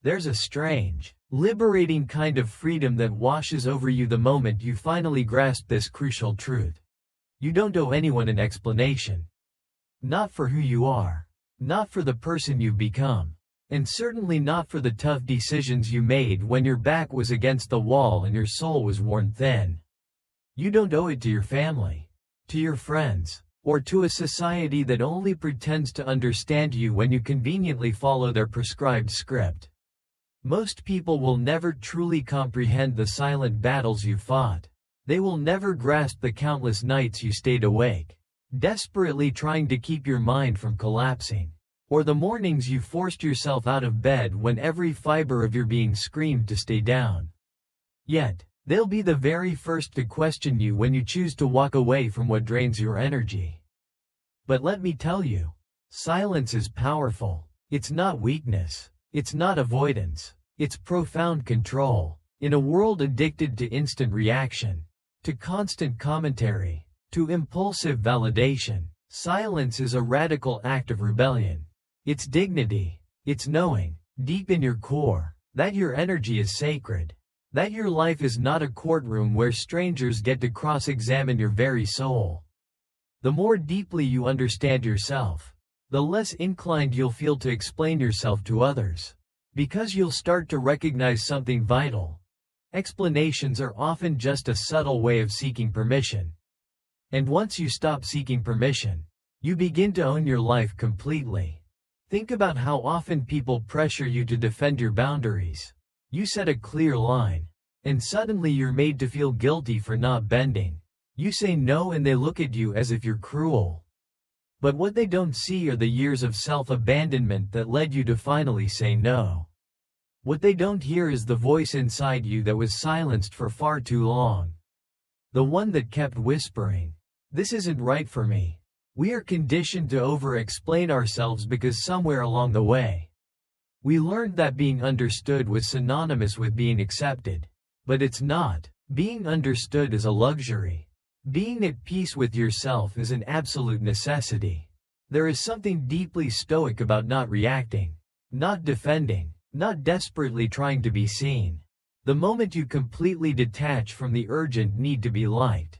There's a strange, liberating kind of freedom that washes over you the moment you finally grasp this crucial truth. You don't owe anyone an explanation. Not for who you are. Not for the person you've become. And certainly not for the tough decisions you made when your back was against the wall and your soul was worn thin. You don't owe it to your family, to your friends, or to a society that only pretends to understand you when you conveniently follow their prescribed script. Most people will never truly comprehend the silent battles you fought. They will never grasp the countless nights you stayed awake, desperately trying to keep your mind from collapsing, or the mornings you forced yourself out of bed when every fiber of your being screamed to stay down. Yet, they'll be the very first to question you when you choose to walk away from what drains your energy. But let me tell you, silence is powerful. It's not weakness. It's not avoidance. It's profound control. In a world addicted to instant reaction, to constant commentary, to impulsive validation, silence is a radical act of rebellion. It's dignity. It's knowing, deep in your core, that your energy is sacred. That your life is not a courtroom where strangers get to cross-examine your very soul. The more deeply you understand yourself, the less inclined you'll feel to explain yourself to others. Because you'll start to recognize something vital. Explanations are often just a subtle way of seeking permission. And once you stop seeking permission, you begin to own your life completely. Think about how often people pressure you to defend your boundaries. You set a clear line, and suddenly you're made to feel guilty for not bending. You say no and they look at you as if you're cruel. But what they don't see are the years of self-abandonment that led you to finally say no. What they don't hear is the voice inside you that was silenced for far too long. The one that kept whispering, "This isn't right for me." We are conditioned to over-explain ourselves because somewhere along the way, we learned that being understood was synonymous with being accepted. But it's not. Being understood is a luxury. Being at peace with yourself is an absolute necessity. There is something deeply stoic about not reacting, not defending, not desperately trying to be seen. The moment you completely detach from the urgent need to be liked,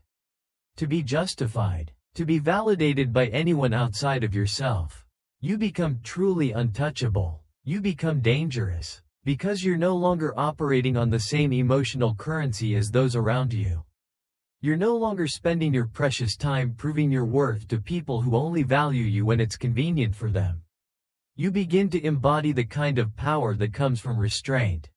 to be justified, to be validated by anyone outside of yourself, you become truly untouchable. You become dangerous, because you're no longer operating on the same emotional currency as those around you. You're no longer spending your precious time proving your worth to people who only value you when it's convenient for them. You begin to embody the kind of power that comes from restraint.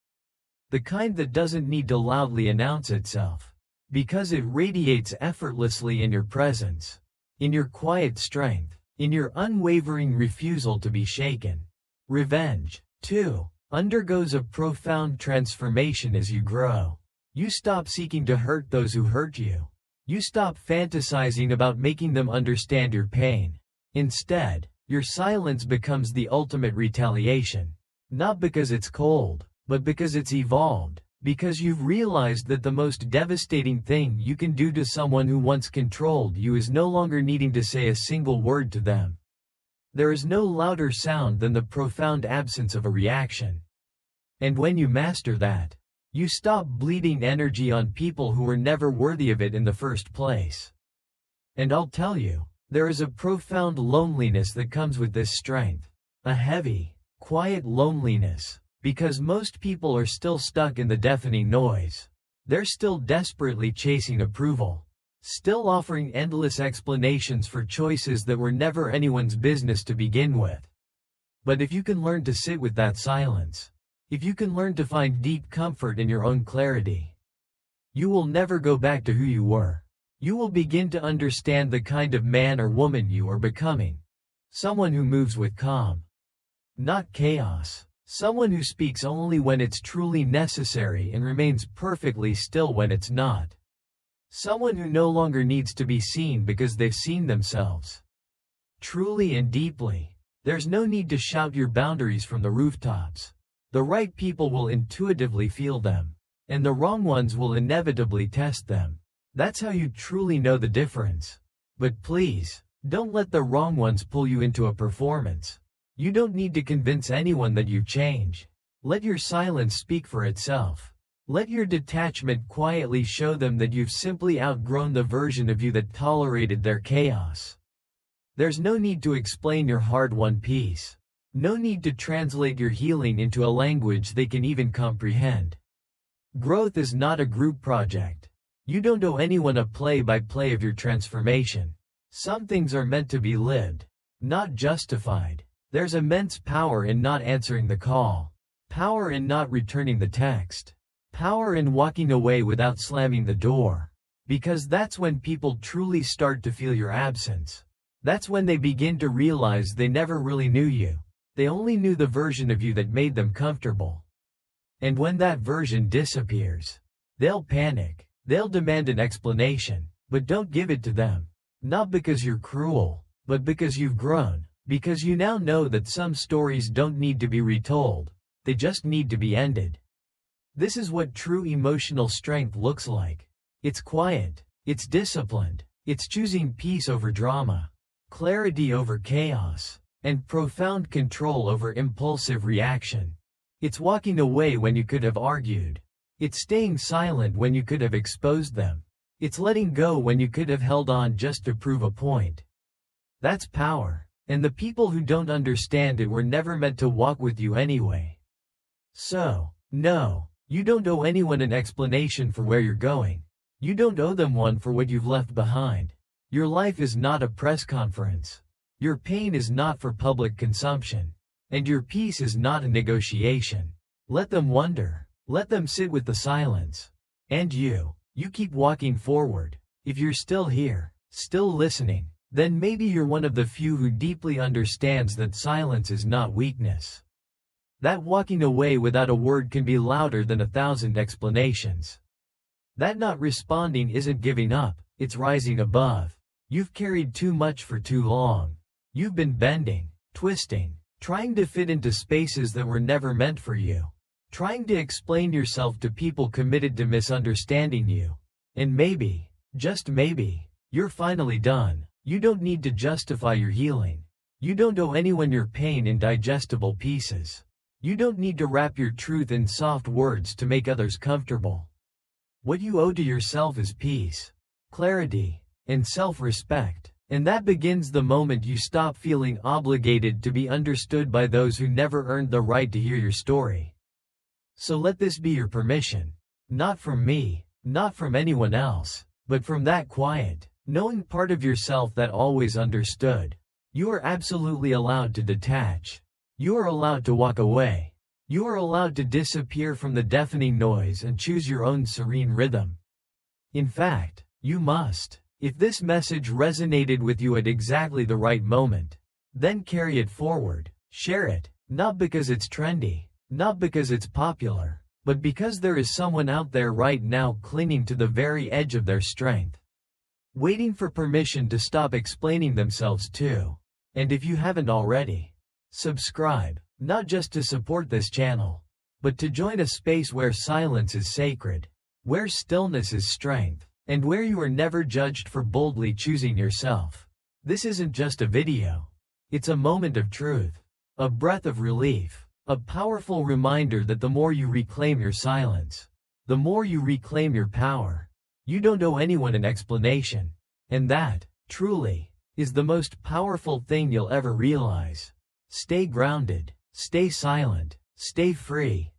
The kind that doesn't need to loudly announce itself, because it radiates effortlessly in your presence, in your quiet strength, in your unwavering refusal to be shaken. Revenge, too, undergoes a profound transformation as you grow. You stop seeking to hurt those who hurt you. You stop fantasizing about making them understand your pain. Instead, your silence becomes the ultimate retaliation. Not because it's cold, but because it's evolved. Because you've realized that the most devastating thing you can do to someone who once controlled you is no longer needing to say a single word to them. There is no louder sound than the profound absence of a reaction. And when you master that, you stop bleeding energy on people who were never worthy of it in the first place. And I'll tell you, there is a profound loneliness that comes with this strength. A heavy, quiet loneliness, because most people are still stuck in the deafening noise. They're still desperately chasing approval. Still offering endless explanations for choices that were never anyone's business to begin with. But if you can learn to sit with that silence, if you can learn to find deep comfort in your own clarity, you will never go back to who you were. You will begin to understand the kind of man or woman you are becoming. Someone who moves with calm, not chaos. Someone who speaks only when it's truly necessary and remains perfectly still when it's not. Someone who no longer needs to be seen because they've seen themselves. Truly and deeply, there's no need to shout your boundaries from the rooftops. The right people will intuitively feel them, and the wrong ones will inevitably test them. That's how you truly know the difference. But please, don't let the wrong ones pull you into a performance. You don't need to convince anyone that you change. Let your silence speak for itself. Let your detachment quietly show them that you've simply outgrown the version of you that tolerated their chaos. There's no need to explain your hard-won peace. No need to translate your healing into a language they can even comprehend. Growth is not a group project. You don't owe anyone a play-by-play of your transformation. Some things are meant to be lived, not justified. There's immense power in not answering the call. Power in not returning the text. Power in walking away without slamming the door. Because that's when people truly start to feel your absence. That's when they begin to realize they never really knew you. They only knew the version of you that made them comfortable. And when that version disappears, they'll panic. They'll demand an explanation, but don't give it to them. Not because you're cruel, but because you've grown. Because you now know that some stories don't need to be retold. They just need to be ended. This is what true emotional strength looks like. It's quiet. It's disciplined. It's choosing peace over drama, clarity over chaos, and profound control over impulsive reaction. It's walking away when you could have argued. It's staying silent when you could have exposed them. It's letting go when you could have held on just to prove a point. That's power. And the people who don't understand it were never meant to walk with you anyway. So, no, you don't owe anyone an explanation for where you're going. You don't owe them one for what you've left behind. Your life is not a press conference. Your pain is not for public consumption. And your peace is not a negotiation. Let them wonder. Let them sit with the silence. And you keep walking forward. If you're still here, still listening, then maybe you're one of the few who deeply understands that silence is not weakness. That walking away without a word can be louder than 1,000 explanations. That not responding isn't giving up, it's rising above. You've carried too much for too long. You've been bending, twisting, trying to fit into spaces that were never meant for you. Trying to explain yourself to people committed to misunderstanding you. And maybe, just maybe, you're finally done. You don't need to justify your healing. You don't owe anyone your pain in digestible pieces. You don't need to wrap your truth in soft words to make others comfortable. What you owe to yourself is peace, clarity, and self-respect. And that begins the moment you stop feeling obligated to be understood by those who never earned the right to hear your story. So let this be your permission. Not from me, not from anyone else, but from that quiet, knowing part of yourself that always understood. You are absolutely allowed to detach. You are allowed to walk away. You are allowed to disappear from the deafening noise and choose your own serene rhythm. In fact, you must. If this message resonated with you at exactly the right moment, then carry it forward. Share it, not because it's trendy, not because it's popular, but because there is someone out there right now clinging to the very edge of their strength, waiting for permission to stop explaining themselves too. And if you haven't already, subscribe, not just to support this channel, but to join a space where silence is sacred, where stillness is strength, and where you are never judged for boldly choosing yourself. This isn't just a video. It's a moment of truth, a breath of relief, a powerful reminder that the more you reclaim your silence, the more you reclaim your power. You don't owe anyone an explanation. And that, truly, is the most powerful thing you'll ever realize. Stay grounded, stay silent, stay free,